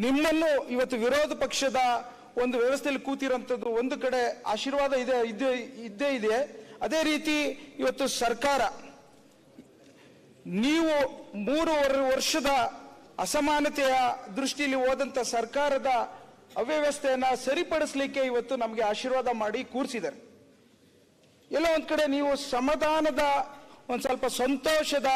ನಿಮ್ಮನ್ನು ಇವತ್ತು ವಿರೋಧ ಪಕ್ಷದ ಒಂದು ವ್ಯವಸ್ಥೆಯಲ್ಲಿ ಕೂತಿರೋಂಥದ್ದು ಒಂದು ಕಡೆ ಆಶೀರ್ವಾದ ಇದ್ದೇ ಇದೆ. ಅದೇ ರೀತಿ ಇವತ್ತು ಸರ್ಕಾರ ನೀವು 3 ವರ್ಷದ ಅಸಮಾನತೆಯ ದೃಷ್ಟಿಯಲ್ಲಿ ಹೋದಂತ ಸರ್ಕಾರದ ಅವ್ಯವಸ್ಥೆಯನ್ನ ಸರಿಪಡಿಸಲಿಕ್ಕೆ ಇವತ್ತು ನಮಗೆ ಆಶೀರ್ವಾದ ಮಾಡಿ ಕೂರಿಸಿದ್ದಾರೆ. ಎಲ್ಲ ಒಂದ್ ಕಡೆ ನೀವು ಸಮಾಧಾನದ ಒಂದ್ ಸ್ವಲ್ಪ ಸಂತೋಷದ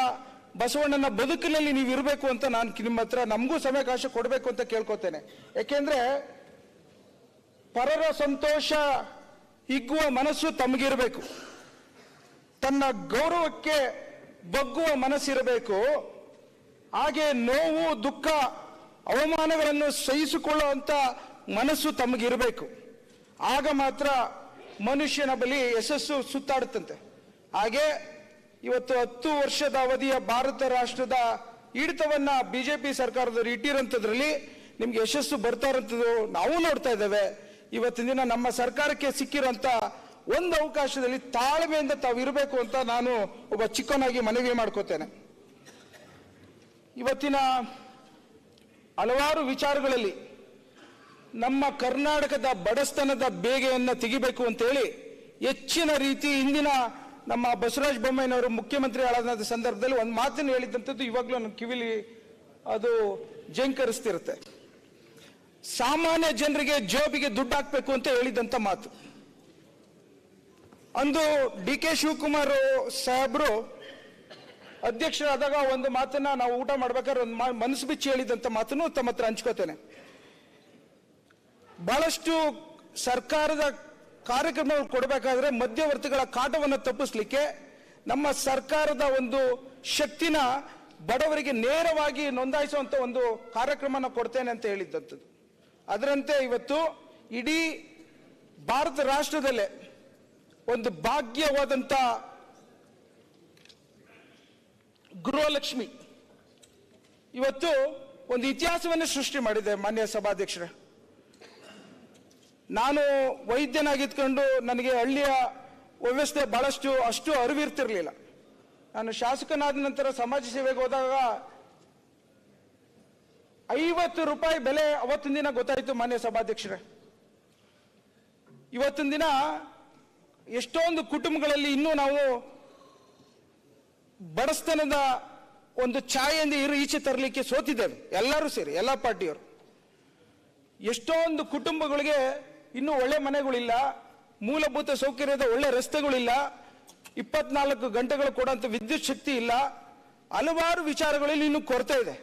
ಬಸವಣ್ಣನ ಬದುಕಿನಲ್ಲಿ ನೀವು ಇರಬೇಕು ಅಂತ ನಾನು ನಿಮ್ಮ ಹತ್ರ ನಮಗೂ ಸಮಯಾವಕಾಶ ಕೊಡಬೇಕು ಅಂತ ಕೇಳ್ಕೊತೇನೆ. ಯಾಕೆಂದ್ರೆ ಪರರ ಸಂತೋಷ ಹಿಗ್ಗುವ ಮನಸ್ಸು ತಮಗಿರಬೇಕು, ತನ್ನ ಗೌರವಕ್ಕೆ ಬಗ್ಗುವ ಮನಸ್ಸಿರಬೇಕು, ಹಾಗೆ ನೋವು ದುಃಖ ಅವಮಾನಗಳನ್ನು ಸಹಿಸಿಕೊಳ್ಳುವಂತ ಮನಸ್ಸು ತಮಗಿರಬೇಕು. ಆಗ ಮಾತ್ರ ಮನುಷ್ಯನ ಬಳಿ ಯಶಸ್ಸು ಸುತ್ತಾಡುತ್ತಂತೆ. ಹಾಗೆ ಇವತ್ತು 10 ವರ್ಷದ ಅವಧಿಯ ಭಾರತ ರಾಷ್ಟ್ರದ ಹಿಡಿತವನ್ನ ಬಿಜೆಪಿ ಸರ್ಕಾರದವರು ಇಟ್ಟಿರೋಂಥದ್ರಲ್ಲಿ ನಿಮ್ಗೆ ಯಶಸ್ಸು ಬರ್ತಾ ಇರೋಂಥದ್ದು ನಾವು ನೋಡ್ತಾ ಇದ್ದೇವೆ. ಇವತ್ತಿನ ದಿನ ನಮ್ಮ ಸರ್ಕಾರಕ್ಕೆ ಸಿಕ್ಕಿರೋಂಥ ಒಂದು ಅವಕಾಶದಲ್ಲಿ ತಾಳ್ಮೆಯಿಂದ ತಾವು ಇರಬೇಕು ಅಂತ ನಾನು ಒಬ್ಬ ಚಿಕ್ಕನಾಗಿ ಮನವಿ ಮಾಡ್ಕೋತೇನೆ. ಇವತ್ತಿನ ಹಲವಾರು ವಿಚಾರಗಳಲ್ಲಿ ನಮ್ಮ ಕರ್ನಾಟಕದ ಬಡಸ್ತನದ ಬೇಗೆಯನ್ನು ತೆಗಿಬೇಕು ಅಂತೇಳಿ ಹೆಚ್ಚಿನ ರೀತಿ ಇಂದಿನ ನಮ್ಮ ಬಸವರಾಜ ಬೊಮ್ಮಾಯಿನವರು ಮುಖ್ಯಮಂತ್ರಿ ಆದ ಸಂದರ್ಭದಲ್ಲಿ ಒಂದು ಮಾತನ್ನು ಹೇಳಿದಂಥದ್ದು ಇವಾಗಲೂ ನನ್ನ ಕಿವಿಲಿ ಅದು ಜಂಕರಿಸ್ತಿರುತ್ತೆ. ಸಾಮಾನ್ಯ ಜನರಿಗೆ ಜೋಬಿಗೆ ದುಡ್ಡು ಹಾಕ್ಬೇಕು ಅಂತ ಹೇಳಿದಂತ ಮಾತು. ಅಂದು ಡಿ.ಕೆ. ಶಿವಕುಮಾರ್ ಸಾಹೇಬ್ರು ಅಧ್ಯಕ್ಷರಾದಾಗ ಒಂದು ಮಾತನ್ನ ನಾವು ಊಟ ಮಾಡ್ಬೇಕಾದ್ರೆ ಒಂದು ಮನಸ್ಸು ಬಿಚ್ಚಿ ಹೇಳಿದಂತ ಮಾತನ್ನು ತಮ್ಮ ಹತ್ರ ಹಂಚ್ಕೋತೇನೆ. ಬಹಳಷ್ಟು ಸರ್ಕಾರದ ಕಾರ್ಯಕ್ರಮಗಳು ಕೊಡಬೇಕಾದ್ರೆ ಮಧ್ಯವರ್ತಿಗಳ ಕಾಟವನ್ನು ತಪ್ಪಿಸ್ಲಿಕ್ಕೆ ನಮ್ಮ ಸರ್ಕಾರದ ಒಂದು ಶಕ್ತಿನ ಬಡವರಿಗೆ ನೇರವಾಗಿ ನೋಂದಾಯಿಸುವಂತ ಒಂದು ಕಾರ್ಯಕ್ರಮನ ಕೊಡ್ತೇನೆ ಅಂತ ಹೇಳಿದ್ದಂಥದ್ದು. ಅದರಂತೆ ಇವತ್ತು ಇಡೀ ಭಾರತ ರಾಷ್ಟ್ರದಲ್ಲೇ ಒಂದು ಭಾಗ್ಯವಾದಂತ ಗೃಹಲಕ್ಷ್ಮಿ ಇವತ್ತು ಒಂದು ಇತಿಹಾಸವನ್ನೇ ಸೃಷ್ಟಿ ಮಾಡಿದೆ. ಮಾನ್ಯ ಸಭಾಧ್ಯಕ್ಷರೇ, ನಾನು ವೈದ್ಯನಾಗಿದ್ಕೊಂಡು ನನಗೆ ಹಳ್ಳಿಯ ವ್ಯವಸ್ಥೆ ಅಷ್ಟು ಅರಿವಿರ್ತಿರ್ಲಿಲ್ಲ. ನಾನು ಶಾಸಕನಾದ ನಂತರ ಸಮಾಜ ಸೇವೆಗೆ ಹೋದಾಗ 50 ರೂಪಾಯಿ ಬೆಲೆ ಅವತ್ತಿನ ದಿನ ಗೊತ್ತಾಯಿತು. ಮಾನ್ಯ ಸಭಾಧ್ಯಕ್ಷರೇ, ಇವತ್ತಿನ ದಿನ ಎಷ್ಟೊಂದು ಕುಟುಂಬಗಳಲ್ಲಿ ಇನ್ನೂ ನಾವು ಬಡಸ್ತನದ ಒಂದು ಛಾಯೆಯಿಂದ ಈಚೆ ತರಲಿಕ್ಕೆ ಸೋತಿದ್ದೇವೆ, ಎಲ್ಲರೂ ಸೇರಿ, ಎಲ್ಲ ಪಾರ್ಟಿಯವರು. ಎಷ್ಟೊಂದು ಕುಟುಂಬಗಳಿಗೆ ಇನ್ನೂ ಒಳ್ಳೆ ಮನೆಗಳಿಲ್ಲ, ಮೂಲಭೂತ ಸೌಕರ್ಯದ ಒಳ್ಳೆ ರಸ್ತೆಗಳಿಲ್ಲ, 24 ಗಂಟೆಗಳು ಕೊಡುವಂತ ವಿದ್ಯುತ್ ಶಕ್ತಿ ಇಲ್ಲ, ಹಲವಾರು ವಿಚಾರಗಳಲ್ಲಿ ಇನ್ನೂ ಕೊರತೆ ಇದೆ.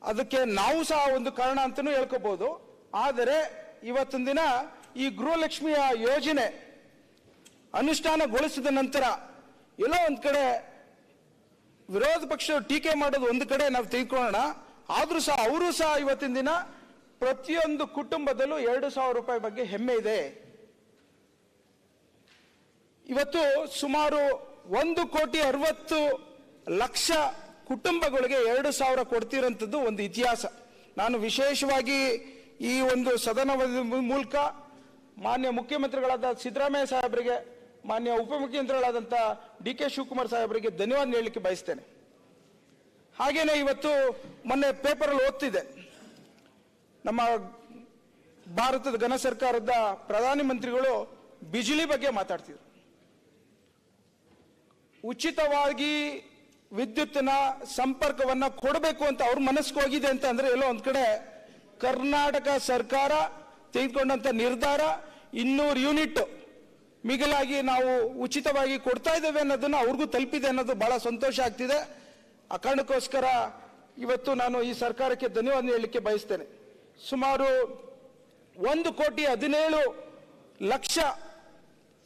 ಅದಕ್ಕೆ ನಾವು ಸಹ ಒಂದು ಕಾರಣ ಅಂತಲೂ ಹೇಳ್ಕೋಬಹುದು. ಆದರೆ ಇವತ್ತಿನ ದಿನ ಈ ಗೃಹಲಕ್ಷ್ಮಿಯ ಯೋಜನೆ ಅನುಷ್ಠಾನಗೊಳಿಸಿದ ನಂತರ ಎಲ್ಲೋ ಒಂದ್ ಕಡೆ ವಿರೋಧ ಪಕ್ಷ ಟೀಕೆ ಮಾಡೋದು ಒಂದು ಕಡೆ ನಾವು ತೆಗೆದುಕೊಳ್ಳೋಣ, ಆದ್ರೂ ಸಹ ಅವರು ಸಹ ಇವತ್ತಿನ ದಿನ ಪ್ರತಿಯೊಂದು ಕುಟುಂಬದಲ್ಲೂ 2,000 ರೂಪಾಯಿ ಬಗ್ಗೆ ಹೆಮ್ಮೆ ಇದೆ. ಇವತ್ತು ಸುಮಾರು 1,60,00,000 ಕುಟುಂಬಗಳಿಗೆ 2,000 ಕೊಡ್ತಿರೋಂಥದ್ದು ಒಂದು ಇತಿಹಾಸ. ನಾನು ವಿಶೇಷವಾಗಿ ಈ ಒಂದು ಸದನದ ಮೂಲಕ ಮಾನ್ಯ ಮುಖ್ಯಮಂತ್ರಿಗಳಾದ ಸಿದ್ದರಾಮಯ್ಯ ಸಾಹೇಬರಿಗೆ, ಮಾನ್ಯ ಉಪಮುಖ್ಯಮಂತ್ರಿಗಳಾದಂಥ ಡಿ.ಕೆ. ಶಿವಕುಮಾರ್ ಸಾಹೇಬರಿಗೆ ಧನ್ಯವಾದ ಹೇಳಲಿಕ್ಕೆ ಬಯಸ್ತೇನೆ. ಹಾಗೇನೆ ಇವತ್ತು ಮೊನ್ನೆ ಪೇಪರಲ್ಲಿ ಓದ್ತಿದೆ, ನಮ್ಮ ಭಾರತದ ಘನ ಸರ್ಕಾರದ ಪ್ರಧಾನಿ ಮಂತ್ರಿಗಳು ಬಿಜಿಲಿ ಬಗ್ಗೆ ಮಾತಾಡ್ತಿದ್ರು. ಉಚಿತವಾಗಿ ವಿದ್ಯುತ್ತಿನ ಸಂಪರ್ಕವನ್ನ ಕೊಡಬೇಕು ಅಂತ ಅವ್ರ ಮನಸ್ಸಿಗೆ ಹೋಗಿದೆ ಅಂತ ಅಂದ್ರೆ ಎಲ್ಲೋ ಒಂದ್ ಕಡೆ ಕರ್ನಾಟಕ ಸರ್ಕಾರ ತೆಗೆದುಕೊಂಡಂತ ನಿರ್ಧಾರ 200 ಯೂನಿಟ್ ಮಿಗಿಲಾಗಿ ನಾವು ಉಚಿತವಾಗಿ ಕೊಡ್ತಾ ಇದ್ದೇವೆ ಅನ್ನೋದನ್ನ ಅವ್ರಿಗೂ ತಲುಪಿದೆ ಅನ್ನೋದು ಬಹಳ ಸಂತೋಷ ಆಗ್ತಿದೆ. ಆ ಕಾರಣಕ್ಕೋಸ್ಕರ ಇವತ್ತು ನಾನು ಈ ಸರ್ಕಾರಕ್ಕೆ ಧನ್ಯವಾದ ಹೇಳಲಿಕ್ಕೆ ಬಯಸ್ತೇನೆ. ಸುಮಾರು 1,17,00,000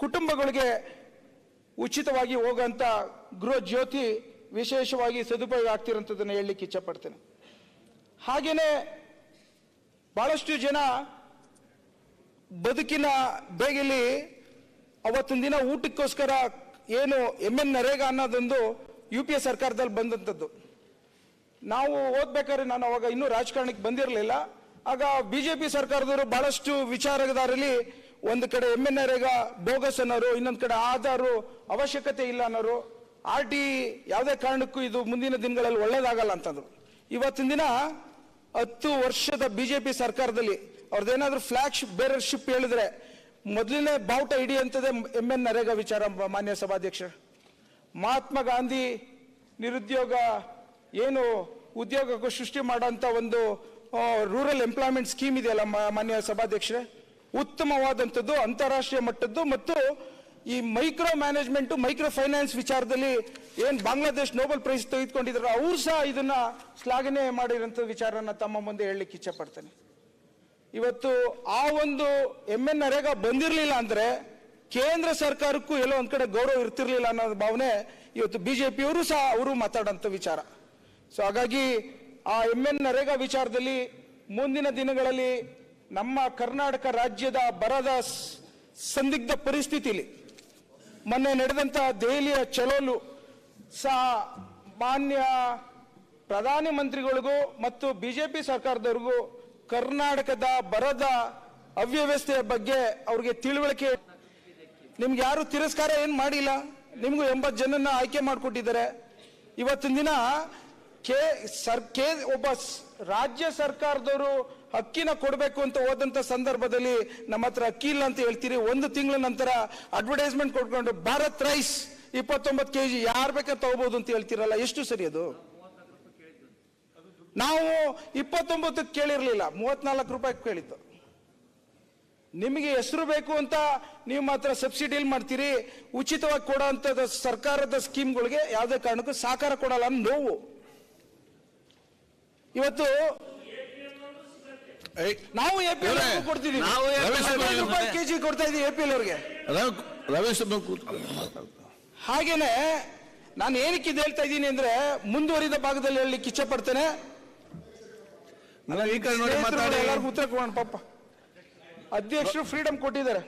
ಕುಟುಂಬಗಳಿಗೆ ಉಚಿತವಾಗಿ ಹೋಗುವಂತ ಗೃಹ ಜ್ಯೋತಿ ವಿಶೇಷವಾಗಿ ಸದುಪಯೋಗ ಆಗ್ತಿರೋಂಥದ್ದನ್ನು ಹೇಳಲಿಕ್ಕೆ ಇಚ್ಛಪಡ್ತೇನೆ. ಹಾಗೇನೆ ಬಹಳಷ್ಟು ಜನ ಬದುಕಿನ ಬೇಗಲಿ ಅವತ್ತಿನ ದಿನ ಊಟಕ್ಕೋಸ್ಕರ ಏನು MN ನರೇಗಾ ಅನ್ನೋದೊಂದು UPA ಸರ್ಕಾರದಲ್ಲಿ ಬಂದಂಥದ್ದು. ನಾವು ಓದ್ಬೇಕಾದ್ರೆ ನಾನು ಅವಾಗ ಇನ್ನೂ ರಾಜಕಾರಣಕ್ಕೆ ಬಂದಿರಲಿಲ್ಲ. ಆಗ BJP ಸರ್ಕಾರದವರು ಬಹಳಷ್ಟು ವಿಚಾರದಾರಲ್ಲಿ ಒಂದು ಕಡೆ MN ನರೇಗಾ ಬೋಗಸ್ ಅನ್ನೋರು, ಇನ್ನೊಂದು ಕಡೆ ಆಧಾರು ಅವಶ್ಯಕತೆ ಇಲ್ಲ ಅನ್ನೋರು, RT ಯಾವುದೇ ಕಾರಣಕ್ಕೂ ಇದು ಮುಂದಿನ ದಿನಗಳಲ್ಲಿ ಒಳ್ಳೇದಾಗಲ್ಲ ಅಂತಂದ್ರು. ಇವತ್ತಿನ ದಿನ 10 ವರ್ಷದ ಬಿಜೆಪಿ ಸರ್ಕಾರದಲ್ಲಿ ಅವ್ರದ್ದೇನಾದ್ರೂ ಫ್ಲಾಗ್ ಬೇರರ್ಶಿಪ್ ಹೇಳಿದ್ರೆ ಮೊದಲನೇ ಬಾವುಟ ಹಿಡಿಯಂತದೇ MN ನರೇಗಾ ವಿಚಾರ. ಮಾನ್ಯ ಸಭಾಧ್ಯಕ್ಷ, ಮಹಾತ್ಮ ಗಾಂಧಿ ನಿರುದ್ಯೋಗ ಏನು ಉದ್ಯೋಗ ಸೃಷ್ಟಿ ಮಾಡೋಂಥ ಒಂದು ರೂರಲ್ ಎಂಪ್ಲಾಯ್ಮೆಂಟ್ ಸ್ಕೀಮ್ ಇದೆಯಲ್ಲ ಮಾನ್ಯ ಸಭಾಧ್ಯಕ್ಷರೇ, ಉತ್ತಮವಾದಂಥದ್ದು, ಅಂತಾರಾಷ್ಟ್ರೀಯ ಮಟ್ಟದ್ದು. ಮತ್ತು ಈ ಮೈಕ್ರೋ ಮ್ಯಾನೇಜ್ಮೆಂಟ್, ಮೈಕ್ರೋ ಫೈನಾನ್ಸ್ ವಿಚಾರದಲ್ಲಿ ಏನ್ ಬಾಂಗ್ಲಾದೇಶ್ ನೋಬೆಲ್ ಪ್ರೈಸ್ ತೆಗೆದುಕೊಂಡಿದ್ರು, ಅವ್ರು ಸಹ ಇದನ್ನ ಶ್ಲಾಘನೆ ಮಾಡಿರೋಂಥ ವಿಚಾರನ ತಮ್ಮ ಮುಂದೆ ಹೇಳಲಿಕ್ಕೆ ಇಚ್ಛೆ ಪಡ್ತೇನೆ. ಇವತ್ತು ಆ ಒಂದು MN ನರೇಗಾ ಬಂದಿರಲಿಲ್ಲ ಅಂದ್ರೆ ಕೇಂದ್ರ ಸರ್ಕಾರಕ್ಕೂ ಎಲ್ಲೋ ಒಂದ್ ಕಡೆ ಗೌರವ ಇರ್ತಿರ್ಲಿಲ್ಲ ಅನ್ನೋ ಭಾವನೆ ಇವತ್ತು ಬಿಜೆಪಿಯವರು ಸಹ ಅವರು ಮಾತಾಡೋಂಥ ವಿಚಾರ. ಸೊ ಹಾಗಾಗಿ ಆ MN ನರೇಗಾ ವಿಚಾರದಲ್ಲಿ ಮುಂದಿನ ದಿನಗಳಲ್ಲಿ ನಮ್ಮ ಕರ್ನಾಟಕ ರಾಜ್ಯದ ಬರದ ಸಂದಿಗ್ಧ ಪರಿಸ್ಥಿತಿಲಿ ಮೊನ್ನೆ ನಡೆದಂತ ದೆಹಲಿಯ ಚಲೋಲು ಸಹ ಮಾನ್ಯ ಪ್ರಧಾನಿ ಮಂತ್ರಿಗಳಿಗೂ ಮತ್ತು ಬಿಜೆಪಿ ಸರ್ಕಾರದವರಿಗೂ ಕರ್ನಾಟಕದ ಬರದ ಅವ್ಯವಸ್ಥೆಯ ಬಗ್ಗೆ ಅವ್ರಿಗೆ ತಿಳುವಳಿಕೆ. ನಿಮ್ಗೆ ಯಾರು ತಿರಸ್ಕಾರ ಏನ್ ಮಾಡಿಲ್ಲ, ನಿಮ್ಗೂ 80 ಜನನ್ನ ಆಯ್ಕೆ ಮಾಡಿಕೊಟ್ಟಿದ್ದಾರೆ. ಇವತ್ತಿನ ದಿನ ಒಬ್ಬ ರಾಜ್ಯ ಸರ್ಕಾರದವರು ಅಕ್ಕಿನ ಕೊಡಬೇಕು ಅಂತ ಹೋದಂತ ಸಂದರ್ಭದಲ್ಲಿ ನಮ್ಮ ಹತ್ರ ಅಕ್ಕಿ ಇಲ್ಲ ಅಂತ ಹೇಳ್ತೀರಿ. 1 ತಿಂಗಳ ನಂತರ ಅಡ್ವರ್ಟೈಸ್ಮೆಂಟ್ ಕೊಡ್ಕೊಂಡು ಭಾರತ್ ರೈಸ್ 29 kg ಯಾರು ಬೇಕಾದ್ರೆ ತಗೋಬಹುದು ಅಂತ ಹೇಳ್ತೀರಲ್ಲ, ಎಷ್ಟು ಸರಿ ಅದು? ನಾವು 29 ಕೇಳಿರ್ಲಿಲ್ಲ, 34 ರೂಪಾಯಿ ಕೇಳಿದ್ದು. ನಿಮಗೆ ಹೆಸರು ಬೇಕು ಅಂತ ನೀವು ಮಾತ್ರ ಸಬ್ಸಿಡಿ ಮಾಡ್ತೀರಿ, ಉಚಿತವಾಗಿ ಕೊಡುವಂತ ಸರ್ಕಾರದ ಸ್ಕೀಮ್ಗಳಿಗೆ ಯಾವುದೇ ಕಾರಣಕ್ಕೂ ಸಹಕಾರ ಕೊಡಲ್ಲ ಅನ್ನೋ ನೋವು. ಇವತ್ತು ನಾವು APL ಕೊಡ್ತೀವಿ, 25 ರೂಪಾಯಿ ಕೆಜಿ ಕೊಡ್ತಾ ಇದೀವಿ APL ಅವ್ರಿಗೆ. ಹಾಗೇನೆ ನಾನು ಏನಕ್ಕೆ ಇದು ಹೇಳ್ತಾ ಇದ್ದೀನಿ ಅಂದ್ರೆ ಮುಂದುವರಿದ ಭಾಗದಲ್ಲಿ ಹೇಳಲಿಕ್ಕೆ ಇಚ್ಛೆ ಪಡ್ತೇನೆ. ಎಲ್ಲರಿಗೂ ಉತ್ತರ ಕೊಡೋಣ. ಪಾಪ ಅಧ್ಯಕ್ಷರು ಫ್ರೀಡಮ್ ಕೊಟ್ಟಿದ್ದಾರೆ.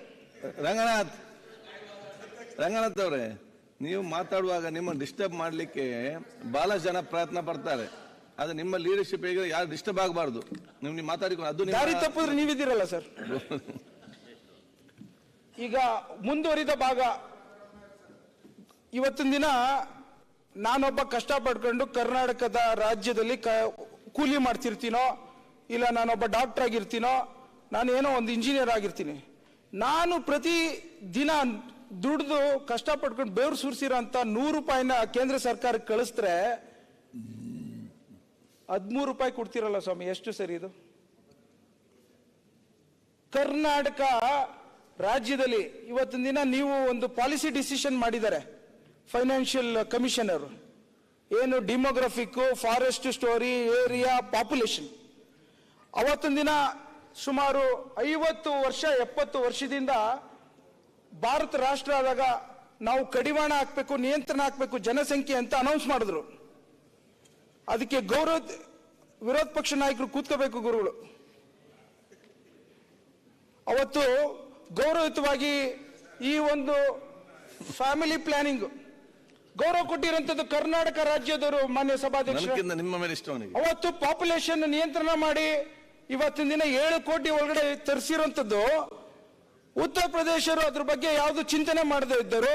ರಂಗನಾಥ್ ಅವರೇ, ನೀವು ಮಾತಾಡುವಾಗ ನಿಮ್ಮ ಡಿಸ್ಟರ್ಬ್ ಮಾಡ್ಲಿಕ್ಕೆ ಬಹಳಷ್ಟು ಜನ ಪ್ರಯತ್ನ ಪಡ್ತಾರೆ. ಅದು ನಿಮ್ಮ ಲೀಡರ್ಶಿಪ್ ಹೇಗೆ ಯಾರು ಡಿಸ್ಟರ್ಬ್ ಆಗಬಾರ್ದು. ನೀವು ಮಾತಾಡಿಕೊಂಡು ಅದು ದಾರಿ ತಪ್ಪಿದ್ರೆ ನೀವಿದ್ದೀರಲ್ಲ ಸರ್. ಈಗ ಮುಂದುವರಿದ ಭಾಗ, ಇವತ್ತಿನ ದಿನ ನಾನೊಬ್ಬ ಕಷ್ಟ ಪಡ್ಕೊಂಡು ಕರ್ನಾಟಕದ ರಾಜ್ಯದಲ್ಲಿ ಕೂಲಿ ಮಾಡ್ತಿರ್ತೀನೋ, ಇಲ್ಲ ನಾನೊಬ್ಬ ಡಾಕ್ಟರ್ ಆಗಿರ್ತೀನೋ, ನಾನೇನೋ ಒಂದು ಇಂಜಿನಿಯರ್ ಆಗಿರ್ತೀನಿ. ನಾನು ಪ್ರತಿ ದಿನ ದುಡ್ದು ಕಷ್ಟಪಡ್ಕೊಂಡು ಬೆವರು ಸುರಿಸಿರೋ ಅಂತ 100 ರೂಪಾಯಿನ ಕೇಂದ್ರ ಸರ್ಕಾರಕ್ಕೆ ಕಳಿಸಿದ್ರೆ 13 ರೂಪಾಯಿ ಕೊಡ್ತಿರಲ್ಲ ಸ್ವಾಮಿ, ಎಷ್ಟು ಸರಿ ಇದು? ಕರ್ನಾಟಕ ರಾಜ್ಯದಲ್ಲಿ ಇವತ್ತಿನ ದಿನ ನೀವು ಒಂದು ಪಾಲಿಸಿ ಡಿಸಿಷನ್ ಮಾಡಿದ್ದಾರೆ ಫೈನಾನ್ಷಿಯಲ್ ಕಮಿಷನರ್, ಏನು demographic, forest story, area, population. ಅವತ್ತಿನ ದಿನ ಸುಮಾರು 50 ವರ್ಷ 70 ವರ್ಷದಿಂದ ಭಾರತ ರಾಷ್ಟ್ರ ಆದಾಗ ನಾವು ಕಡಿವಾಣ ಹಾಕ್ಬೇಕು, ನಿಯಂತ್ರಣ ಹಾಕ್ಬೇಕು ಜನಸಂಖ್ಯೆ ಅಂತ ಅನೌನ್ಸ್ ಮಾಡಿದ್ರು. ಅದಕ್ಕೆ ವಿರೋಧ ಪಕ್ಷ ನಾಯಕರು ಕೂತ್ಕೋಬೇಕು ಗುರುಗಳು. ಅವತ್ತು ಗೌರವಯುತವಾಗಿ ಈ ಒಂದು ಫ್ಯಾಮಿಲಿ ಪ್ಲಾನಿಂಗ್ ಗೌರವ ಕೊಟ್ಟಿರುವಂತದ್ದು ಕರ್ನಾಟಕ ರಾಜ್ಯದವರು. ಮಾನ್ಯ ಸಭಾಧ್ಯಕ್ಷರು, ನಿಮ್ಮ ಮೇಲೆ ಇಷ್ಟ ಅವತ್ತು ಪಾಪ್ಯುಲೇಷನ್ ನಿಯಂತ್ರಣ ಮಾಡಿ ಇವತ್ತಿನ ದಿನ 7 ಕೋಟಿ ಒಳಗಡೆ ತರಿಸಿರುವಂತದ್ದು. ಉತ್ತರ ಪ್ರದೇಶರು ಅದ್ರ ಬಗ್ಗೆ ಯಾವುದು ಚಿಂತನೆ ಮಾಡದೇ ಇದ್ದರು,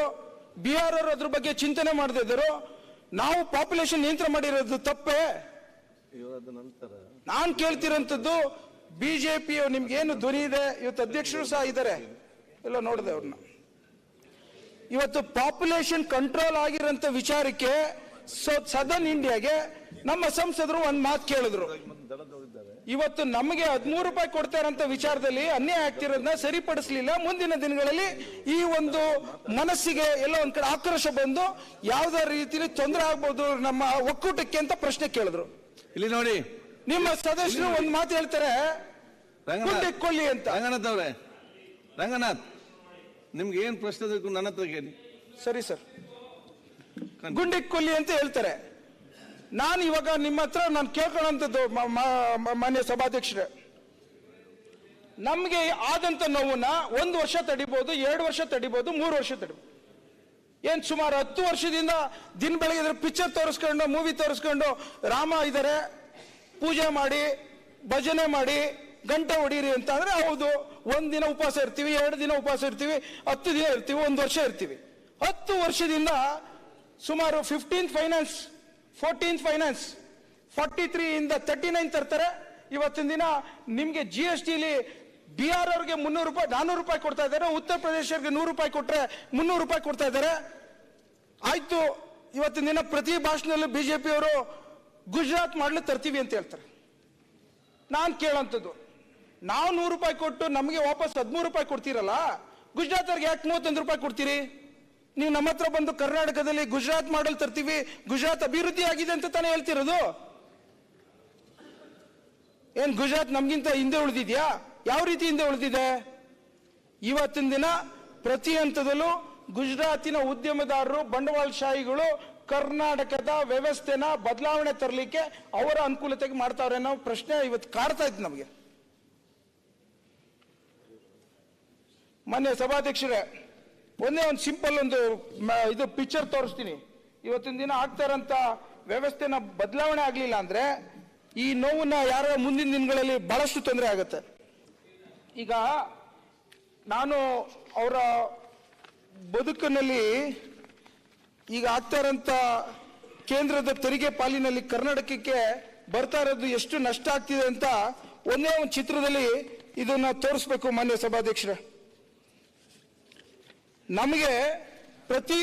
ಬಿಹಾರ್ ಅವರು ಅದ್ರ ಬಗ್ಗೆ ಚಿಂತನೆ ಮಾಡದೇ ಇದ್ದರು. ನಾವು ಪಾಪ್ಯುಲೇಷನ್ ನಿಯಂತ್ರಣ ಮಾಡಿರೋದು ತಪ್ಪೇ? ನಾನು ಕೇಳ್ತಿರೋಂಥದ್ದು ಬಿಜೆಪಿ ನಿಮ್ಗೆ ಏನು ಧ್ವನಿ ಇದೆ, ಇವತ್ತು ಅಧ್ಯಕ್ಷರು ಸಹ ಇದ್ದಾರೆ, ಎಲ್ಲ ನೋಡಿದೆ ಅವ್ರನ್ನ. ಇವತ್ತು ಪಾಪ್ಯುಲೇಷನ್ ಕಂಟ್ರೋಲ್ ಆಗಿರೋಂಥ ವಿಚಾರಕ್ಕೆ ಸದರ್ನ್ ಇಂಡಿಯಾಗೆ ನಮ್ಮ ಸಂಸದರು ಒಂದು ಮಾತು ಕೇಳಿದ್ರು. ಇವತ್ತು ನಮಗೆ 13 ರೂಪಾಯಿ ಕೊಡ್ತಾರಂತ ವಿಚಾರದಲ್ಲಿ ಅನ್ಯಾಯ ಆಗ್ತಿರೋದನ್ನ ಸರಿಪಡಿಸಲಿಲ್ಲ. ಮುಂದಿನ ದಿನಗಳಲ್ಲಿ ಈ ಒಂದು ಮನಸ್ಸಿಗೆ ಎಲ್ಲ ಒಂದ್ ಕಡೆ ಆಕ್ರೋಶ ಬಂದು ಯಾವ್ದೇ ರೀತಿಯಲ್ಲಿ ತೊಂದರೆ ಆಗ್ಬೋದು ನಮ್ಮ ಒಕ್ಕೂಟಕ್ಕೆ ಅಂತ ಪ್ರಶ್ನೆ ಕೇಳಿದ್ರು. ಇಲ್ಲಿ ನೋಡಿ, ನಿಮ್ಮ ಸದಸ್ಯರು ಒಂದು ಮಾತು ಹೇಳ್ತಾರೆ, ಕೊಳ್ಳಿ ಅಂತ. ರಂಗನಾಥ್ ಅವರೇ, ರಂಗನಾಥ್, ನಿಮ್ಗೆ ಏನ್ ಪ್ರಶ್ನೆ ಬೇಕು ನನ್ನ ಹತ್ರ ಕೇಳಿ. ಸರಿ ಸರ್, ಗುಂಡಿಕ್ ಕೊಲ್ಲಿ ಅಂತ ಹೇಳ್ತಾರೆ. ನಾನು ಇವಾಗ ನಿಮ್ಮ ಹತ್ರ ನಾನು ಕೇಳ್ಕೊಳ್ಳೋಂಥದ್ದು ಮಾನ್ಯ ಸಭಾಧ್ಯಕ್ಷರೇ, ನಮ್ಗೆ ಆದಂತ ನೋವನ್ನ 1 ವರ್ಷ ತಡಿಬಹುದು, 2 ವರ್ಷ ತಡಿಬಹುದು, 3 ವರ್ಷ ತಡಿಬಹುದು. ಏನ್ ಸುಮಾರು 10 ವರ್ಷದಿಂದ ದಿನ ಬೆಳಗ್ಗೆ ಪಿಕ್ಚರ್ ತೋರಿಸ್ಕೊಂಡು, ಮೂವಿ ತೋರಿಸ್ಕೊಂಡು, ರಾಮ ಇದ್ದಾರೆ ಪೂಜೆ ಮಾಡಿ ಭಜನೆ ಮಾಡಿ ಗಂಟೆ ಹೊಡೀರಿ ಅಂತ ಅಂದ್ರೆ ಹೌದು, 1 ದಿನ ಉಪವಾಸ ಇರ್ತೀವಿ, 2 ದಿನ ಉಪವಾಸ ಇರ್ತೀವಿ, 10 ದಿನ ಇರ್ತೀವಿ, 1 ವರ್ಷ ಇರ್ತೀವಿ. 10 ವರ್ಷದಿಂದ ಸುಮಾರು 15th ಫೈನಾನ್ಸ್ 14th ಫೈನಾನ್ಸ್ 43 ಇಂದ 39 ತರ್ತಾರೆ, ಇವತ್ತಿನ ದಿನ ನಿಮ್ಗೆ GSTಲಿ ಬಿಹಾರ್ ಅವ್ರಿಗೆ 300 ರೂಪಾಯಿ 400 ರೂಪಾಯಿ ಕೊಡ್ತಾ ಇದ್ದಾರೆ, ಉತ್ತರ ಪ್ರದೇಶಕ್ಕೆ 100 ರೂಪಾಯಿ ಕೊಟ್ರೆ 300 ರೂಪಾಯಿ ಕೊಡ್ತಾ ಇದ್ದಾರೆ. ಆಯ್ತು, ಇವತ್ತಿನ ದಿನ ಪ್ರತಿ ಭಾಷಣದಲ್ಲೂ ಬಿಜೆಪಿ ಅವರು ಗುಜರಾತ್ ಮಾಡಲು ತರ್ತೀವಿ ಅಂತ ಹೇಳ್ತಾರೆ. ನಾನು ಕೇಳೋಂಥದ್ದು, ನಾವು 100 ರೂಪಾಯಿ ಕೊಟ್ಟು ನಮಗೆ ವಾಪಸ್ 13 ರೂಪಾಯಿ ಕೊಡ್ತೀರಲ್ಲ, ಗುಜರಾತ್ ಅವ್ರಿಗೆ ಯಾಕೆ 31 ರೂಪಾಯಿ ಕೊಡ್ತೀರಿ? ನೀವು ನಮ್ಮ ಹತ್ರ ಬಂದು ಕರ್ನಾಟಕದಲ್ಲಿ ಗುಜರಾತ್ ಮಾಡಲ್ ತರ್ತೀವಿ, ಗುಜರಾತ್ ಅಭಿವೃದ್ಧಿ ಆಗಿದೆ ಅಂತ ತಾನೇ ಹೇಳ್ತಿರೋದು. ಏನ್ ಗುಜರಾತ್ ನಮ್ಗಿಂತ ಹಿಂದೆ ಉಳಿದಿದ್ಯಾ? ಯಾವ ರೀತಿ ಹಿಂದೆ ಉಳಿದಿದೆ? ಇವತ್ತಿನ ದಿನ ಪ್ರತಿ ಹಂತದಲ್ಲೂ ಗುಜರಾತಿನ ಉದ್ಯಮದಾರರು, ಬಂಡವಾಳಶಾಹಿಗಳು ಕರ್ನಾಟಕದ ವ್ಯವಸ್ಥೆನ ಬದಲಾವಣೆ ತರಲಿಕ್ಕೆ ಅವರ ಅನುಕೂಲತೆಗೆ ಮಾಡ್ತಾವ್ರೆ ಅನ್ನೋ ಪ್ರಶ್ನೆ ಇವತ್ತು ಕಾಡ್ತಾ ಇತ್ತು ನಮಗೆ. ಮಾನ್ಯ ಸಭಾಧ್ಯಕ್ಷರೇ, ಒಂದೇ ಒಂದು ಸಿಂಪಲ್ ಇದು ಪಿಕ್ಚರ್ ತೋರಿಸ್ತೀನಿ. ಇವತ್ತಿನ ದಿನ ಆಗ್ತಾ ಇರೋಂಥ ವ್ಯವಸ್ಥೆನ ಬದಲಾವಣೆ ಆಗಲಿಲ್ಲ ಅಂದ್ರೆ ಈ ನೋವನ್ನ ಯಾರ ಮುಂದಿನ ದಿನಗಳಲ್ಲಿ ಬಹಳಷ್ಟು ತೊಂದರೆ ಆಗುತ್ತೆ. ಈಗ ನಾನು ಅವರ ಬದುಕಿನಲ್ಲಿ ಈಗ ಆಗ್ತಾ ಇರೋಂಥ ಕೇಂದ್ರದ ತೆರಿಗೆ ಪಾಲಿನಲ್ಲಿ ಕರ್ನಾಟಕಕ್ಕೆ ಬರ್ತಾ ಇರೋದು ಎಷ್ಟು ನಷ್ಟ ಆಗ್ತಿದೆ ಅಂತ ಒಂದೇ ಒಂದು ಚಿತ್ರದಲ್ಲಿ ಇದನ್ನ ತೋರಿಸ್ಬೇಕು. ಮಾನ್ಯ ಸಭಾಧ್ಯಕ್ಷರೇ, ನಮಗೆ ಪ್ರತಿ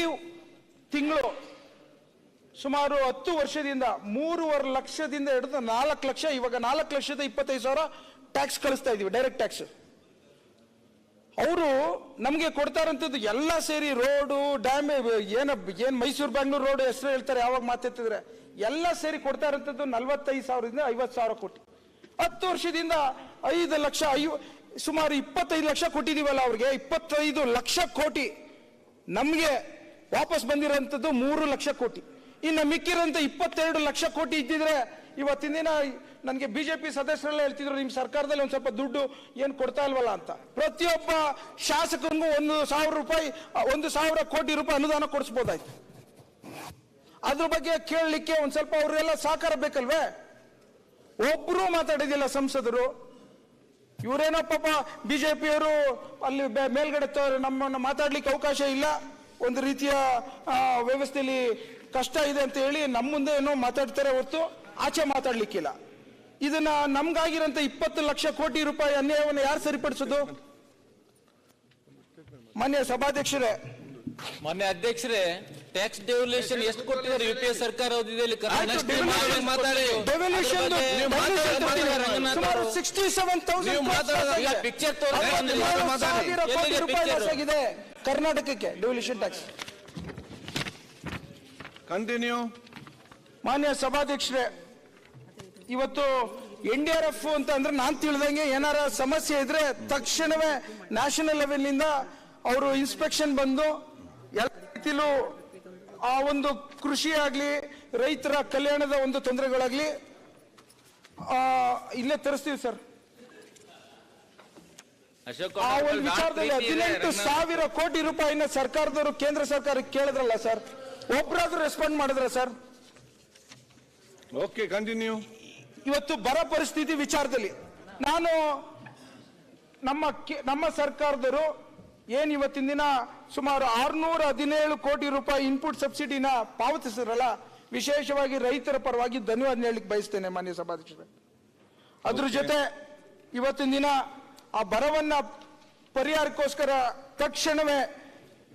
ತಿಂಗಳು ಸುಮಾರು 10 ವರ್ಷದಿಂದ 3.5 ಲಕ್ಷದಿಂದ ಹಿಡಿದು 4 ಲಕ್ಷ, ಇವಾಗ 4,25,000 ಟ್ಯಾಕ್ಸ್ ಕಳಿಸ್ತಾ ಇದೀವಿ, ಡೈರೆಕ್ಟ್ ಟ್ಯಾಕ್ಸ್. ಅವರು ನಮಗೆ ಕೊಡ್ತಾ ಇರೋಂಥದ್ದು ಎಲ್ಲ ಸೇರಿ ರೋಡು, ಡ್ಯಾಮ್, ಏನ್ ಮೈಸೂರು ಬೆಂಗಳೂರು ರೋಡ್ ಹೆಸರು ಹೇಳ್ತಾರೆ ಯಾವಾಗ ಮಾತಾಡ್ತಿದ್ರೆ, ಎಲ್ಲ ಸೇರಿ ಕೊಡ್ತಾ ಇರೋಂಥದ್ದು 45,000ದಿಂದ 50,000 ಕೋಟಿ. 10 ವರ್ಷದಿಂದ 5 ಲಕ್ಷ, ಸುಮಾರು 25 ಲಕ್ಷ ಕೊಟ್ಟಿದೀವಲ್ಲ ಅವ್ರಿಗೆ. 25 ಲಕ್ಷ ಕೋಟಿ ನಮ್ಗೆ ವಾಪಸ್ ಬಂದಿರೋಂಥದ್ದು 3 ಲಕ್ಷ ಕೋಟಿ. ಇನ್ನು ಮಿಕ್ಕಿರೋಂಥ 22 ಲಕ್ಷ ಕೋಟಿ ಇದ್ದಿದ್ರೆ ಇವತ್ತಿನ ದಿನ ನನಗೆ ಬಿಜೆಪಿ ಸದಸ್ಯರೆಲ್ಲ ಹೇಳ್ತಿದ್ರು, ನಿಮ್ ಸರ್ಕಾರದಲ್ಲಿ ಒಂದ್ ಸ್ವಲ್ಪ ದುಡ್ಡು ಏನು ಕೊಡ್ತಾ ಇಲ್ವಲ್ಲ ಅಂತ. ಪ್ರತಿಯೊಬ್ಬ ಶಾಸಕನಿಗೂ 1,000 ರೂಪಾಯಿ 1,000 ಕೋಟಿ ರೂಪಾಯಿ ಅನುದಾನ ಕೊಡಿಸ್ಬೋದಾಯ್ತು. ಅದ್ರ ಬಗ್ಗೆ ಕೇಳಲಿಕ್ಕೆ ಒಂದ್ ಸ್ವಲ್ಪ ಅವರೆಲ್ಲ ಸಹಕಾರ ಬೇಕಲ್ವೇ? ಒಬ್ರು ಮಾತಾಡಿದಿಲ್ಲ ಸಂಸದರು. ಇವರೇನೋ ಪಾಪ ಬಿಜೆಪಿಯವರು ಅಲ್ಲಿ ಮೇಲ್ಗಡೆ ನಮ್ಮನ್ನು ಮಾತಾಡ್ಲಿಕ್ಕೆ ಅವಕಾಶ ಇಲ್ಲ, ಒಂದು ರೀತಿಯ ವ್ಯವಸ್ಥೆಯಲ್ಲಿ ಕಷ್ಟ ಇದೆ ಅಂತ ಹೇಳಿ ನಮ್ಮ ಮುಂದೆ ಏನೋ ಮಾತಾಡ್ತಾರೆ ಹೊರತು ಆಚೆ ಮಾತಾಡ್ಲಿಕ್ಕಿಲ್ಲ. ಇದನ್ನ ನಮ್ಗಾಗಿರಂತ 20 ಲಕ್ಷ ಕೋಟಿ ರೂಪಾಯಿ ಅನ್ಯಾಯವನ್ನು ಯಾರು ಸರಿಪಡಿಸೋದು? ಮಾನ್ಯ ಸಭಾಧ್ಯಕ್ಷರೇ, ಮಾನ್ಯ ಅಧ್ಯಕ್ಷರೇ, ಟ್ಯಾಕ್ಸ್ ಡೆವಲ್ಯೂಷನ್ ಎಷ್ಟು ಕೊಟ್ಟಿದ್ದಾರೆ ಯುಪಿಎ ಸರ್ಕಾರ ಅವಧಿಯಲ್ಲಿ? ಪಿಕ್ಚರ್ ಕೋಟಿ ರೂಪಾಯಿ ಆಗಿದೆ ಕರ್ನಾಟಕಕ್ಕೆ ಡೆವಲ್ಯೂಷನ್ ಟ್ಯಾಕ್ಸ್. ಕಂಟಿನ್ಯೂ. ಮಾನ್ಯ ಸಭಾಧ್ಯಕ್ಷರೇ, ಇವತ್ತು NDRF ಅಂತ ಅಂದ್ರೆ ನಾನು ತಿಳಿದಂಗೆ ಏನಾರ ಸಮಸ್ಯೆ ಇದ್ರೆ ತಕ್ಷಣವೇ ನ್ಯಾಷನಲ್ ಲೆವೆಲ್ ನಿಂದ ಅವರು ಇನ್ಸ್ಪೆಕ್ಷನ್ ಬಂದು ಎಲ್ಲ ರೀತಿಲೂ ಆ ಒಂದು ಕೃಷಿ ಆಗ್ಲಿ, ರೈತರ ಕಲ್ಯಾಣದ ಒಂದು ತೊಂದರೆಗಳಾಗ್ಲಿ ಇಲ್ಲೇ ತರಿಸ್ತೀವಿ ಸರ್. ಆ ಒಂದು ವಿಚಾರದಲ್ಲಿ 18,000 ಕೋಟಿ ರೂಪಾಯಿನ ಸರ್ಕಾರದವರು ಕೇಂದ್ರ ಸರ್ಕಾರಕ್ಕೆ ಕೇಳಿದ್ರಲ್ಲ ಸರ್, ಒಬ್ಬರಾದ್ರೂ ರೆಸ್ಪಾಂಡ್ ಮಾಡಿದ್ರ ಸರ್? Okay, continue. ಇವತ್ತು ಬರ ಪರಿಸ್ಥಿತಿ ವಿಚಾರದಲ್ಲಿ ನಾನು ನಮ್ಮ ಸರ್ಕಾರದವರು ಏನ್ ಇವತ್ತಿನ ದಿನ ಸುಮಾರು 617 ಕೋಟಿ ರೂಪಾಯಿ ಇನ್ಪುಟ್ ಸಬ್ಸಿಡಿನ ಪಾವತಿಸಿದ್ರಲ್ಲ, ವಿಶೇಷವಾಗಿ ರೈತರ ಪರವಾಗಿ ಧನ್ಯವಾದ ಹೇಳಲಿಕ್ಕೆ ಬಯಸ್ತೇನೆ ಮಾನ್ಯ ಸಭಾಧ್ಯಕ್ಷರೇ. ಅದ್ರ ಜೊತೆ ಇವತ್ತಿನ ದಿನ ಆ ಬರವನ್ನ ಪರಿಹಾರಕ್ಕೋಸ್ಕರ ತಕ್ಷಣವೇ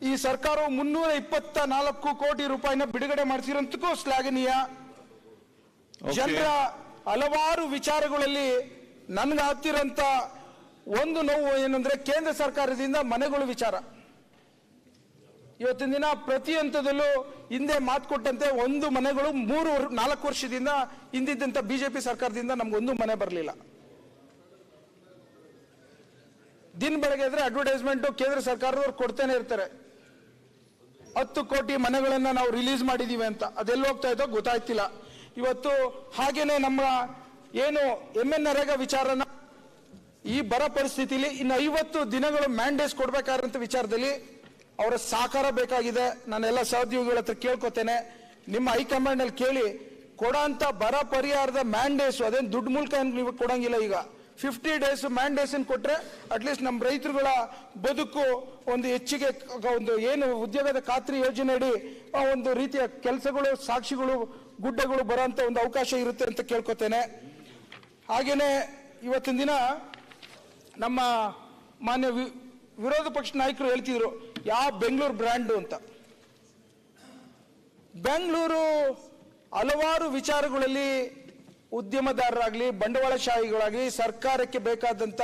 ಈ ಸರ್ಕಾರವು 324 ಕೋಟಿ ರೂಪಾಯಿನ ಬಿಡುಗಡೆ ಮಾಡಿಸಿರೋಂತಕ್ಕೂ ಶ್ಲಾಘನೀಯ. ಜನರ ಹಲವಾರು ವಿಚಾರಗಳಲ್ಲಿ ನನ್ಗೆ ಆಗ್ತಿರೋಂತ ಒಂದು ನೋವು ಏನಂದ್ರೆ ಕೇಂದ್ರ ಸರ್ಕಾರದಿಂದ ಮನೆಗಳು ವಿಚಾರ. ಇವತ್ತಿನ ದಿನ ಪ್ರತಿ ಹಂತದಲ್ಲೂ ಹಿಂದೆ ಮಾತು ಕೊಟ್ಟಂತೆ ಒಂದು ಮನೆಗಳು 3-4 ವರ್ಷದಿಂದ ಹಿಂದಿದ್ದಂತ ಬಿಜೆಪಿ ಸರ್ಕಾರದಿಂದ ನಮ್ಗೊಂದು ಮನೆ ಬರಲಿಲ್ಲ. ದಿನ ಬೆಳಗ್ಗೆ ಇದ್ರೆ ಅಡ್ವರ್ಟೈಸ್ಮೆಂಟ್ ಕೇಂದ್ರ ಸರ್ಕಾರದವ್ರು ಕೊಡ್ತಾನೆ ಇರ್ತಾರೆ, 10 ಕೋಟಿ ಮನೆಗಳನ್ನ ನಾವು ರಿಲೀಸ್ ಮಾಡಿದೀವಿ ಅಂತ. ಅದೆಲ್ಲ ಹೋಗ್ತಾ ಇದ್ದೋ ಗೊತ್ತಾಯ್ತಿಲ್ಲ. ಇವತ್ತು ಹಾಗೇನೆ ನಮ್ಮ ಏನು MNREGA ವಿಚಾರನ ಈ ಬರ ಪರಿಸ್ಥಿತಿಲಿ ಇನ್ನು 50 ದಿನಗಳು ಮ್ಯಾಂಡೇಸ್ ಕೊಡ್ಬೇಕಾದಂತ ವಿಚಾರದಲ್ಲಿ ಅವರ ಸಹಕಾರ ಬೇಕಾಗಿದೆ. ನಾನೆಲ್ಲ ಸಹೋದ್ಯೋಗಿಗಳ ಹತ್ರ ಕೇಳ್ಕೊತೇನೆ, ನಿಮ್ಮ ಹೈಕಮಾಂಡ್ ಅಲ್ಲಿ ಕೇಳಿ ಕೊಡೋಂತ ಬರ ಪರಿಹಾರದ ಮ್ಯಾಂಡೇಸ್ ಅದೇನು ದುಡ್ಡು ಮೂಲಕ ನೀವು ಕೊಡಂಗಿಲ್ಲ. ಈಗ 50 ಡೇಸ್ ಮ್ಯಾಂಡೇಶನ್ ಕೊಟ್ರೆ ಅಟ್ಲೀಸ್ಟ್ ನಮ್ಮ ರೈತರುಗಳ ಬದುಕು ಒಂದು ಹೆಚ್ಚಿಗೆ ಒಂದು ಏನು ಉದ್ಯೋಗದ ಖಾತ್ರಿ ಯೋಜನೆ ಅಡಿ ಒಂದು ರೀತಿಯ ಕೆಲಸಗಳು, ಸಾಕ್ಷಿಗಳು, ಗುಡ್ಡಗಳು ಬರೋಂತ ಒಂದು ಅವಕಾಶ ಇರುತ್ತೆ ಅಂತ ಕೇಳ್ಕೊತೇನೆ. ಹಾಗೇನೆ ಇವತ್ತಿನ ದಿನ ನಮ್ಮ ಮಾನ್ಯ ವಿರೋಧ ಪಕ್ಷ ನಾಯಕರು ಹೇಳ್ತಿದ್ರು ಯಾವ ಬೆಂಗಳೂರು ಬ್ರ್ಯಾಂಡು ಅಂತ. ಬೆಂಗಳೂರು ಹಲವಾರು ವಿಚಾರಗಳಲ್ಲಿ ಉದ್ಯಮದಾರರಾಗಲಿ ಬಂಡವಾಳಶಾಹಿಗಳಾಗಲಿ ಸರ್ಕಾರಕ್ಕೆ ಬೇಕಾದಂತ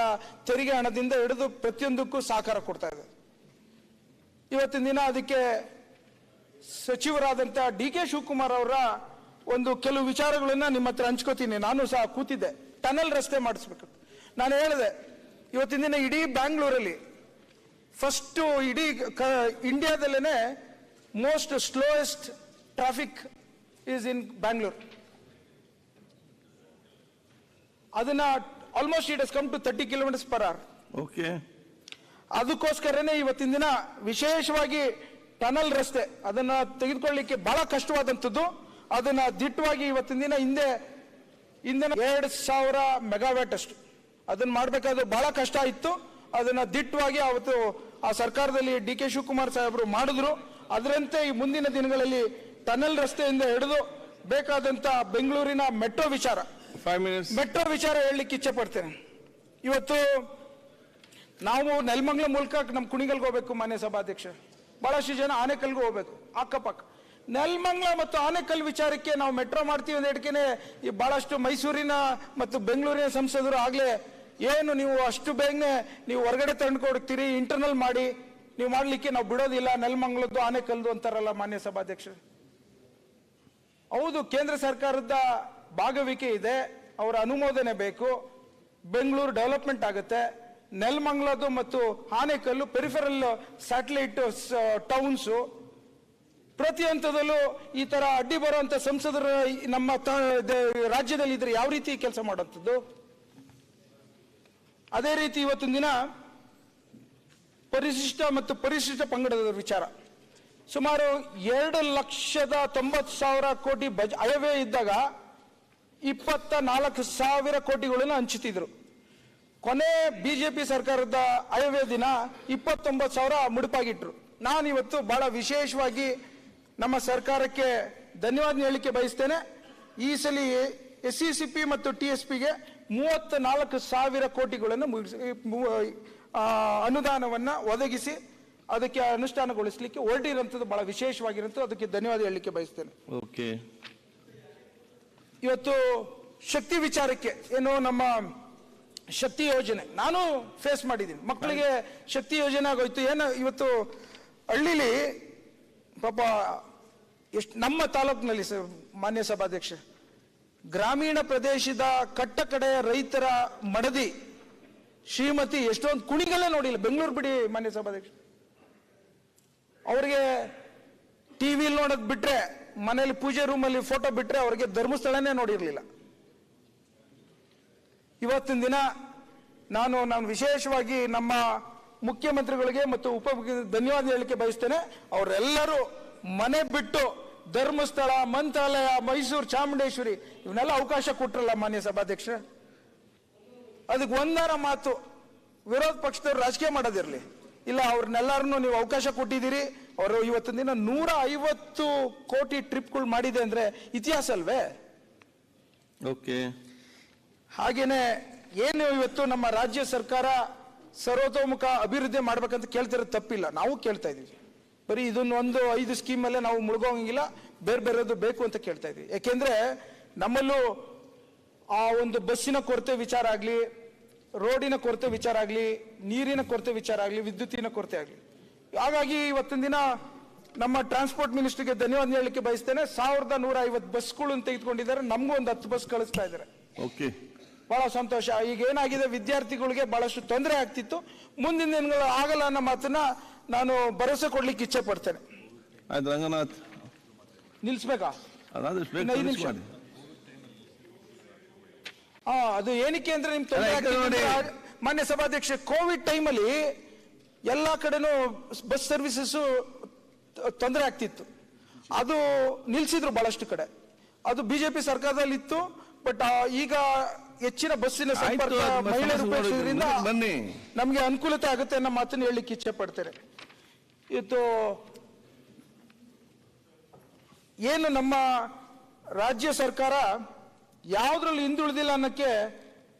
ತೆರಿಗೆ ಹಣದಿಂದ ಹಿಡಿದು ಪ್ರತಿಯೊಂದಕ್ಕೂ ಸಹಕಾರ ಕೊಡ್ತಾ ಇದೆ. ಇವತ್ತಿನ ದಿನ ಅದಕ್ಕೆ ಸಚಿವರಾದಂಥ ಡಿ.ಕೆ. ಶಿವಕುಮಾರ್ ಅವರ ಒಂದು ಕೆಲವು ವಿಚಾರಗಳನ್ನ ನಿಮ್ಮ ಹತ್ರ ಹಂಚ್ಕೋತೀನಿ. ನಾನು ಸಹ ಕೂತಿದ್ದೆ, ಟನಲ್ ರಸ್ತೆ ಮಾಡಿಸ್ಬೇಕು. ನಾನು ಹೇಳಿದೆ ಇವತ್ತಿನ ದಿನ ಇಡೀ ಬ್ಯಾಂಗ್ಳೂರಲ್ಲಿ ಫಸ್ಟ್ ಇಡೀ ಇಂಡಿಯಾದಲ್ಲೇ most slowest traffic is in Bangalore. ಅದನ್ನ almost it has come to 30 km/h. Okay, ಅದಕ್ಕೋಸ್ಕರನೇ ಇವತ್ತಿನ ದಿನ ವಿಶೇಷವಾಗಿ ಟನಲ್ ರಸ್ತೆ ಅದನ್ನ ತೆಗೆದುಕೊಳ್ಳಿಕ್ಕೆ ಬಹಳ ಕಷ್ಟವಾದಂಥದ್ದು. ಅದನ್ನ ದಿಟ್ಟವಾಗಿ ಇವತ್ತಿನ ದಿನ ಹಿಂದೆ 2000 ಮೆಗಾವ್ಯಾಟ್ ಅಷ್ಟು ಅದನ್ನ ಮಾಡಬೇಕಾದ್ರೆ ಬಹಳ ಕಷ್ಟ ಇತ್ತು. ಅದನ್ನ ದಿಟ್ಟವಾಗಿ ಅವತ್ತು ಆ ಸರ್ಕಾರದಲ್ಲಿ ಡಿ.ಕೆ. ಶಿವಕುಮಾರ್ ಸಾಹೇಬರು ಮಾಡಿದ್ರು. ಅದರಂತೆ ಈ ಮುಂದಿನ ದಿನಗಳಲ್ಲಿ ಟನಲ್ ರಸ್ತೆಯಿಂದ ಹಿಡಿದು ಬೇಕಾದಂತ ಬೆಂಗಳೂರಿನ ಮೆಟ್ರೋ ವಿಚಾರ 5 minutes ಮೆಟ್ರೋ ವಿಚಾರ ಹೇಳಲಿಕ್ಕೆ ಇಚ್ಛೆ ಪಡ್ತೇನೆ. ಇವತ್ತು ನಾವು ನೆಲಮಂಗಲ ಮೂಲಕ ನಮ್ಮ ಕುಣಿಗಲ್ಗೆ ಹೋಗ್ಬೇಕು. ಮಾನ್ಯ ಸಭಾಧ್ಯಕ್ಷ, ಬಹಳಷ್ಟು ಜನ ಆನೆಕಲ್ಗೆ ಹೋಗ್ಬೇಕು. ಅಕ್ಕಪಕ್ಕ ನೆಲಮಂಗಲ ಮತ್ತು ಆನೆಕಲ್ ವಿಚಾರಕ್ಕೆ ನಾವು ಮೆಟ್ರೋ ಮಾಡ್ತೀವಿ ಅಂತ ಹೇಳ್ಕೇನೆ ಈ ಬಹಳಷ್ಟು ಮೈಸೂರಿನ ಮತ್ತು ಬೆಂಗಳೂರಿನ ಸಂಸದರು ಆಗ್ಲೇ ಏನು ನೀವು ಅಷ್ಟು ಬೇಗನೆ ನೀವು ಹೊರಗಡೆ ತಂಡ್ಕೊಡ್ತೀರಿ, ಇಂಟರ್ನಲ್ ಮಾಡಿ ನೀವು ಮಾಡ್ಲಿಕ್ಕೆ ನಾವು ಬಿಡೋದಿಲ್ಲ, ನೆಲಮಂಗಲದ್ದು ಆನೆಕಲ್ದು ಅಂತಾರಲ್ಲ ಮಾನ್ಯ ಸಭಾಧ್ಯಕ್ಷ. ಹೌದು, ಕೇಂದ್ರ ಸರ್ಕಾರದ ಭಾಗವಿಕೆ ಇದೆ, ಅವರ ಅನುಮೋದನೆ ಬೇಕು, ಬೆಂಗಳೂರು ಡೆವಲಪ್ಮೆಂಟ್ ಆಗುತ್ತೆ. ನೆಲಮಂಗಲದ್ದು ಮತ್ತು ಆನೆಕಲ್ಲು ಪೆರಿಫೆರಲ್ ಸ್ಯಾಟಲೈಟ್ ಟೌನ್ಸು. ಪ್ರತಿ ಹಂತದಲ್ಲೂ ಈ ತರ ಅಡ್ಡಿ ಬರುವಂತ ಸಂಸದರು ನಮ್ಮ ರಾಜ್ಯದಲ್ಲಿ ಇದ್ರೆ ಯಾವ ರೀತಿ ಕೆಲಸ ಮಾಡುವಂಥದ್ದು? ಅದೇ ರೀತಿ ಇವತ್ತಿನ ದಿನ ಪರಿಶಿಷ್ಟ ಮತ್ತು ಪರಿಶಿಷ್ಟ ಪಂಗಡದ ವಿಚಾರ ಸುಮಾರು 2,90,000 ಕೋಟಿ ಅಯವ್ಯಯ ಇದ್ದಾಗ 24,000 ಕೋಟಿಗಳನ್ನು ಹಂಚುತ್ತಿದ್ರು. ಕೊನೆ ಬಿಜೆಪಿ ಸರ್ಕಾರದ ಅಯವ್ಯಯ ದಿನ 29,000 ಮುಡುಪಾಗಿಟ್ರು. ನಾನು ಇವತ್ತು ಬಹಳ ವಿಶೇಷವಾಗಿ ನಮ್ಮ ಸರ್ಕಾರಕ್ಕೆ ಧನ್ಯವಾದ ಹೇಳಲಿಕ್ಕೆ ಬಯಸ್ತೇನೆ. ಈ ಸಲ SCCP ಮತ್ತು TSPಗೆ 34,000 ಕೋಟಿಗಳನ್ನು ಅನುದಾನವನ್ನ ಒದಗಿಸಿ ಅದಕ್ಕೆ ಅನುಷ್ಠಾನಗೊಳಿಸಲಿಕ್ಕೆ ಹೊರಟಿರುವಂಥದ್ದು ಬಹಳ ವಿಶೇಷವಾಗಿರುವಂಥದ್ದು. ಅದಕ್ಕೆ ಧನ್ಯವಾದ ಹೇಳಲಿಕ್ಕೆ ಬಯಸ್ತೇನೆ. ಓಕೆ, ಇವತ್ತು ಶಕ್ತಿ ವಿಚಾರಕ್ಕೆ ಏನು ನಮ್ಮ ಶಕ್ತಿ ಯೋಜನೆ ನಾನು ಫೇಸ್ ಮಾಡಿದ್ದೀನಿ. ಮಕ್ಕಳಿಗೆ ಶಕ್ತಿ ಯೋಜನೆ ಆಗೋಯ್ತು. ಏನು ಇವತ್ತು ಹಳ್ಳಿಲಿ ಪಾಪ ಎಷ್ಟು ನಮ್ಮ ತಾಲೂಕಿನಲ್ಲಿ ಮಾನ್ಯ ಸಭಾಧ್ಯಕ್ಷ ಗ್ರಾಮೀಣ ಪ್ರದೇಶದ ಕಟ್ಟ ಕಡೆಯ ರೈತರ ಮಡದಿ ಶ್ರೀಮತಿ ಎಷ್ಟೊಂದು ಕುಣಿಗಲ್ಲೇ ನೋಡಿಲ್ಲ. ಬೆಂಗಳೂರು ಬಿಡಿ ಮಾನ್ಯ ಸಭಾಧ್ಯಕ್ಷ, ಅವ್ರಿಗೆ ಟಿವಿಲಿ ನೋಡೋದ್ ಬಿಟ್ರೆ, ಮನೇಲಿ ಪೂಜೆ ರೂಮಲ್ಲಿ ಫೋಟೋ ಬಿಟ್ರೆ ಅವ್ರಿಗೆ ಧರ್ಮಸ್ಥಳನೇ ನೋಡಿರ್ಲಿಲ್ಲ. ಇವತ್ತಿನ ದಿನ ನಾನು ವಿಶೇಷವಾಗಿ ನಮ್ಮ ಮುಖ್ಯಮಂತ್ರಿಗಳಿಗೆ ಮತ್ತು ಧನ್ಯವಾದ ಹೇಳಲಿಕ್ಕೆ ಬಯಸ್ತೇನೆ. ಅವರೆಲ್ಲರೂ ಮನೆ ಬಿಟ್ಟು ಧರ್ಮಸ್ಥಳ, ಮಂತ್ರಾಲಯ, ಮೈಸೂರು, ಚಾಮುಂಡೇಶ್ವರಿ ಇವನ್ನೆಲ್ಲ ಅವಕಾಶ ಕೊಟ್ರಲ್ಲ ಮಾನ್ಯ ಸಭಾಧ್ಯಕ್ಷ. ಅದಕ್ಕೆ ಒಂದಾರ ಮಾತು ವಿರೋಧ ಪಕ್ಷದವ್ರು ರಾಜಕೀಯ ಮಾಡೋದಿರ್ಲಿ, ಇಲ್ಲ ಅವ್ರನ್ನೆಲ್ಲರನ್ನು ನೀವು ಅವಕಾಶ ಕೊಟ್ಟಿದ್ದೀರಿ. ಅವರು ಇವತ್ತಿನ ದಿನ 150 ಕೋಟಿ ಟ್ರಿಪ್ಗಳು ಮಾಡಿದೆ ಅಂದ್ರೆ ಇತಿಹಾಸ ಅಲ್ವೇ? ಓಕೆ, ಹಾಗೇನೆ ಏನು ಇವತ್ತು ನಮ್ಮ ರಾಜ್ಯ ಸರ್ಕಾರ ಸರ್ವತೋಮುಖ ಅಭಿವೃದ್ಧಿ ಮಾಡ್ಬೇಕಂತ ಕೇಳ್ತಿರೋದು ತಪ್ಪಿಲ್ಲ, ನಾವು ಕೇಳ್ತಾ ಇದೀವಿ. ಬರೀ ಇದನ್ನ 5 ಸ್ಕೀಮ್ ಅಲ್ಲೇ ನಾವು ಮುಳುಗೋಂಗಿಲ್ಲ, ಬೇರೆ ಬೇರೆದು ಬೇಕು ಅಂತ ಕೇಳ್ತಾ ಇದೀವಿ. ಯಾಕೆಂದ್ರೆ ನಮ್ಮಲ್ಲೂ ಆ ಒಂದು ಬಸ್ಸಿನ ಕೊರತೆ ವಿಚಾರ ಆಗ್ಲಿ, ರೋಡಿನ ಕೊರತೆ ವಿಚಾರ ಆಗ್ಲಿ, ನೀರಿನ ಕೊರತೆ ವಿಚಾರ ಆಗ್ಲಿ, ವಿದ್ಯುತ್ತಿನ ಕೊರತೆ ಆಗ್ಲಿ. ಹಾಗಾಗಿ ಇವತ್ತಿನ ದಿನ ನಮ್ಮ ಟ್ರಾನ್ಸ್ಪೋರ್ಟ್ ಮಿನಿಸ್ಟರ್ಗೆ ಧನ್ಯವಾದ ಹೇಳಲಿಕ್ಕೆ ಬಯಸ್ತೇನೆ. 1150 ಬಸ್ಗಳನ್ನು ತೆಗೆದುಕೊಂಡಿದ್ದಾರೆ, ನಮಗೂ ಒಂದು 10 ಬಸ್ ಕಳಿಸ್ತಾ ಇದ್ದಾರೆ. ಓಕೆ, ಬಹಳ ಸಂತೋಷ. ಈಗ ಏನಾಗಿದೆ, ವಿದ್ಯಾರ್ಥಿಗಳಿಗೆ ಬಹಳಷ್ಟು ತೊಂದರೆ ಆಗ್ತಿತ್ತು, ಮುಂದಿನ ದಿನಗಳು ಆಗಲ್ಲ ಅನ್ನೋ ಮಾತನ್ನ ನಾನು ಭರವಸೆ ಕೊಡ್ಲಿಕ್ಕೆ ಇಚ್ಛೆ ಪಡ್ತೇನೆ. ಆಯ್ತು ರಂಗನಾಥ್, ನಿಲ್ಸ್ಬೇಕಾ? ಅದಾದ್ರೆ ಬೇಗ 5 ನಿಮಿಷ. ಮಾಡಿ. ಅದು ಏನಕ್ಕೆ ಅಂದ್ರೆ ನಿಮ್ ತೊಂದರೆ ಆಗ್ತಿತ್ತು. ಮಾನ್ಯ ಸಭಾಧ್ಯಕ್ಷ, ಕೋವಿಡ್ ಟೈಮಲ್ಲಿ ಎಲ್ಲಾ ಕಡೆನೂ ಬಸ್ ಸರ್ವಿಸಸ್ ತೊಂದರೆ ಆಗ್ತಿತ್ತು. ಅದು ನಿಲ್ಸಿದ್ರು ಬಹಳಷ್ಟು ಕಡೆ. ಅದು ಬಿಜೆಪಿ ಸರ್ಕಾರದಲ್ಲಿ ಇತ್ತು. ಬಟ್ ಈಗ ಹೆಚ್ಚಿನ ಬಸ್ಸಿನ ಸಂಪರ್ಕ ಮಹಿಳೆಯರು ಉಪಯೋಗಿಸೋದ್ರಿಂದ ನಮ್ಗೆ ಅನುಕೂಲತೆ ಆಗುತ್ತೆ ಅನ್ನೋ ಮಾತನ್ನು ಹೇಳಲಿಕ್ಕೆ ಇಚ್ಛೆ ಪಡ್ತೇನೆ. ಇವತ್ತು ಏನು ನಮ್ಮ ರಾಜ್ಯ ಸರ್ಕಾರ ಯಾವ್ದ್ರಲ್ಲಿ ಹಿಂದುಳಿದಿಲ್ಲ ಅನ್ನಕ್ಕೆ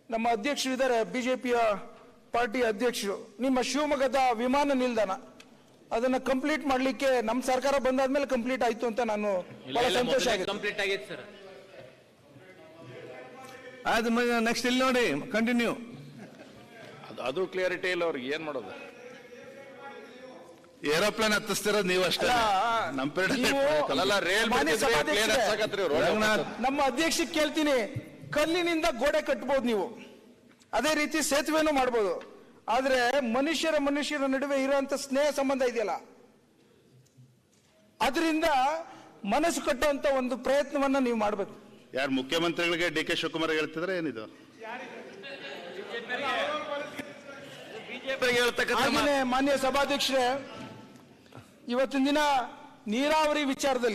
ನಮ್ಮ ಅಧ್ಯಕ್ಷರು ಇದ್ದಾರೆ, ಬಿಜೆಪಿಯ ಪಾರ್ಟಿ ಅಧ್ಯಕ್ಷರು. ನಿಮ್ಮ ಶಿವಮೊಗ್ಗದ ವಿಮಾನ ನಿಲ್ದಾಣ ಅದನ್ನ ಕಂಪ್ಲೀಟ್ ಮಾಡ್ಲಿಕ್ಕೆ ನಮ್ಮ ಸರ್ಕಾರ ಬಂದಾದ್ಮೇಲೆ ಕಂಪ್ಲೀಟ್ ಆಯ್ತು ಅಂತ ನಾನು ಬಹಳ ಸಂತೋಷ ಆಗಿದೆ. ಕಂಪ್ಲೀಟ್ ಆಗೈತೆ ಸರ್. ಆಯ್ತು, ನೆಕ್ಸ್ಟ್ ಇಲ್ಲಿ ನೋಡಿ, ಕಂಟಿನ್ಯೂ. ಅದು ಕ್ಲಿಯರಿಟಿ ಇಲ್ಲ ಅವ್ರಿಗೆ, ಏನ್ ಮಾಡೋದು? ಏರೋಪ್ಲೇನ್ ಹತ್ತಿಸ್ತಿರೋದು ನೀವು ಅಷ್ಟೇ. ನಮ್ಮ ಅಲ್ಲ, ರೇಲ್ ಮಾನ್ಯ ಸಭಾಧ್ಯಕ್ಷರೇ, ನಮ್ಮ ಅಧ್ಯಕ್ಷಕ್ಕೆ ಕೇಳ್ತೀನಿ, ಕಲ್ಲಿನಿಂದ ಗೋಡೆ ಕಟ್ಬೋದು ನೀವು, ಅದೇ ರೀತಿ ಸೇತುವೆನೂ ಮಾಡ್ಬೋದು. ಆದ್ರೆ ಮನುಷ್ಯರ ನಡುವೆ ಇರುವಂತ ಸ್ನೇಹ ಸಂಬಂಧ ಇದೆಯಲ್ಲ, ಅದರಿಂದ ಮನಸ್ಸು ಕಟ್ಟುವಂತ ಒಂದು ಪ್ರಯತ್ನವನ್ನ ನೀವು ಮಾಡಬೇಕು. ಯಾರು ಮುಖ್ಯಮಂತ್ರಿಗಳಿಗೆ ಡಿ ಕೆ ಶಿವಕುಮಾರ್ ಹೇಳ್ತಿದ್ರೆ ಏನಿದು? ಹಾಗೆಯೇ ಮಾನ್ಯ ಸಭಾಧ್ಯಕ್ಷರೇ, ಇವತ್ತಿನ ದಿನ ನೀರಾವರಿ ವಿಚಾರದಲ್ಲಿ